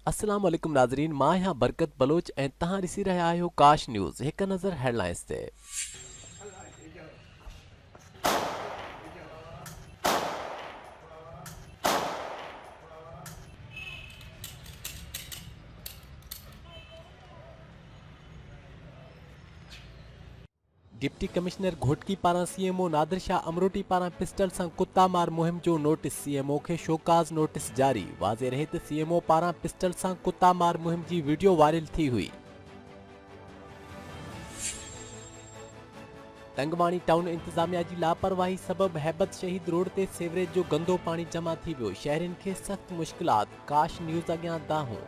अस्सलाम वालेकुम नाज़रीन, मां यहाँ बरकत बलोच ऐं तव्हां ॾिसी रहिया आहियो काश न्यूज़। हिक नज़र हेडलाइंस ते। डिप्टी कमिश्नर घोटकी पारां सीएमओ नादिर शाह अमरोटी पारां पिस्टल सां कुत्ता मार मुहिम जो नोटिस। सीएमओ खे शोकाज़ नोटिस जारी। वाज़े रहे त सीएमओ पारां पिस्टल सां कुत्ता मार मुहिम जी वीडियो वायरल थी हुई। तंगवाणी टाउन इंतजामिया जी लापरवाही सबब हैबत शहीद रोड ते सीवरेज जो गंदो पानी जमा थी वियो। शहरियुनि खे सख्त मुश्किलात। काश न्यूज़ अॻियां दाहों।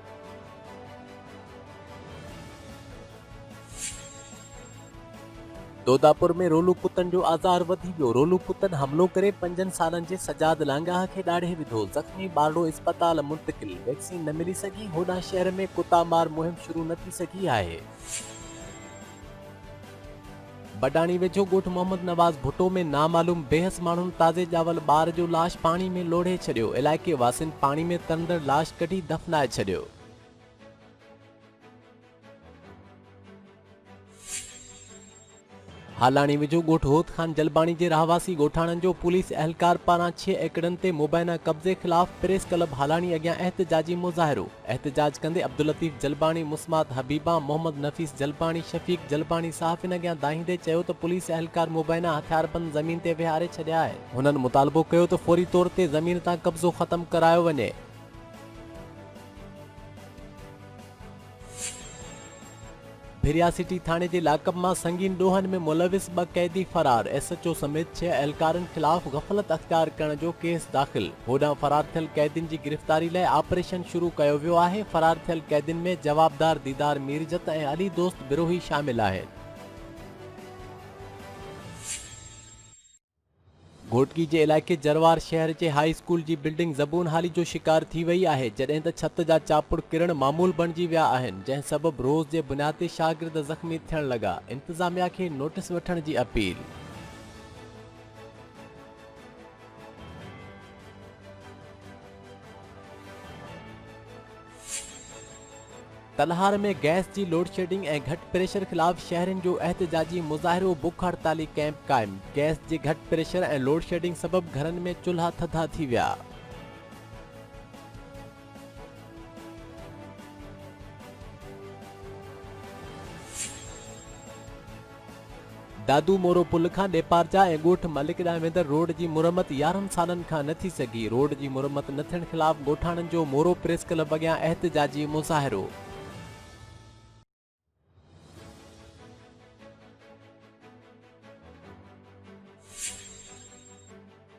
दोदापुर में रोलू कुतन जो आज़ार वधी वियो। रोलू कुतन हमलो करे 5 सालनि जे सजाद लांगाह खे ॾाढ़े विधो। ज़ख़्मी ॿारड़ो इस्पताल मुंतकिल। वैक्सीन न मिली सघी, होॾां शहर में कुता मार मुहिम शुरू न थी सघी आहे। बडाणी वेझो ॻोठ मोहम्मद नवाज़ भुट्टो में नामालूम बेहस माण्हुनि ताज़े ॼावल ॿार जो लाश पाणी में लोढ़े छॾियो। इलाइक़े वासियुनि पाणी में तरंदड़ लाश कढी दफ़नाए छॾियो। हालाणी वेझो ॻोठ होत खान जलबाणी जे रहवासी ॻोठाणनि जो पुलिस अहलकार पारां 6 एकड़नि ते मुबैना कब्ज़े ख़िलाफ़ प्रेस क्लब हालाणी अॻियां एहतजाजी मुज़ाहिरो। एहतजाज कंदे अब्दुल लतीफ़ जलबाणी, मुस्मात हबीबा, मोहम्मद नफ़ीस जलबाणी, शफ़ीक जलबाणी सहाफ़ियुनि अॻियां दाहींदे चयो त पुलिस अहलकार मुबैना हथियारबंद ज़मीन ते विहारे छॾिया आहिनि। हुननि मुतालबो कयो त फ़ौरी तौर ते ज़मीन तां कब्ज़ो ख़तमु करायो वञे। भिरिया सिटी थाणे जे लाकअप मां संगीन ॾोहनि में मुलविस 2 क़ैदी फरार। एसएचओ समेत 6 अहलकारनि ख़िलाफ़ गफ़लत अख़्तियार करण जो केस दाख़िल। होॾां फरार थियल क़ैदियुनि जी गिरफ़्तारी लाइ ऑपरेशन शुरू कयो वियो आहे। फरार थियल क़ैदियुनि में जवाबदार दीदार मीरजत ऐं अली दोस्त बिरोही शामिल आहिनि। घोटकी जे इलाइक़े जरवार शहर जे हाई स्कूल जी बिल्डिंग ज़बून हाली जो शिकार थी वई आहे, जॾहिं त छत जा चापुड़ किरण मामूल बणिजी विया आहिनि, जंहिं सबबि रोज़ जे बुनियाद ते शागिर्द ज़ख़्मी थियण लॻा। इंतज़ामिया खे नोटिस वठण जी अपील। तलहार में गैस जी लोड शेडिंग ऐं घटि प्रेशर ख़िलाफ़ शहरियुनि जो एहतजाजी मुज़ाहिरो, बुख हड़ताली कैंप क़ाइम। गैस जे घटि प्रेशर ऐं लोड शेडिंग सबबि घरनि में चुल्हा थधा थी विया। दादू मोरो पुल खां ॾेपारजा ऐं ॻोठ मलिक ॾांहुं वेंदड़ रोड जी मुरमत 11 सालनि खां न थी सघी। रोड जी मुरमत न थियण ख़िलाफ़ ॻोठाणनि जो मोरो प्रेस क्लब अॻियां एहतजाजी मुज़ाहिरो।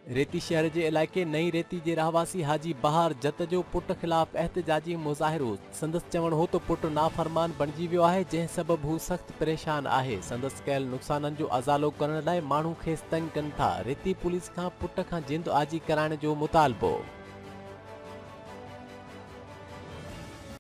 रेती शहर जे इलाइक़े नई रेती जे रहवासी हाजी बहार जत जो पुट ख़िलाफ़ एहतजाजी मुज़ाहिरो। संदसि चवणु हो त पुटु नाफ़रमान बणिजी वियो आहे, जंहिं सबबि हू सख़्त परेशान आहे। संदसि कयल नुक़साननि जो अज़ालो करण लाइ माण्हू खेसि तंग कनि था। रेती पुलिस खां पुट खां जिंद आजी कराइण जो मुतालबो।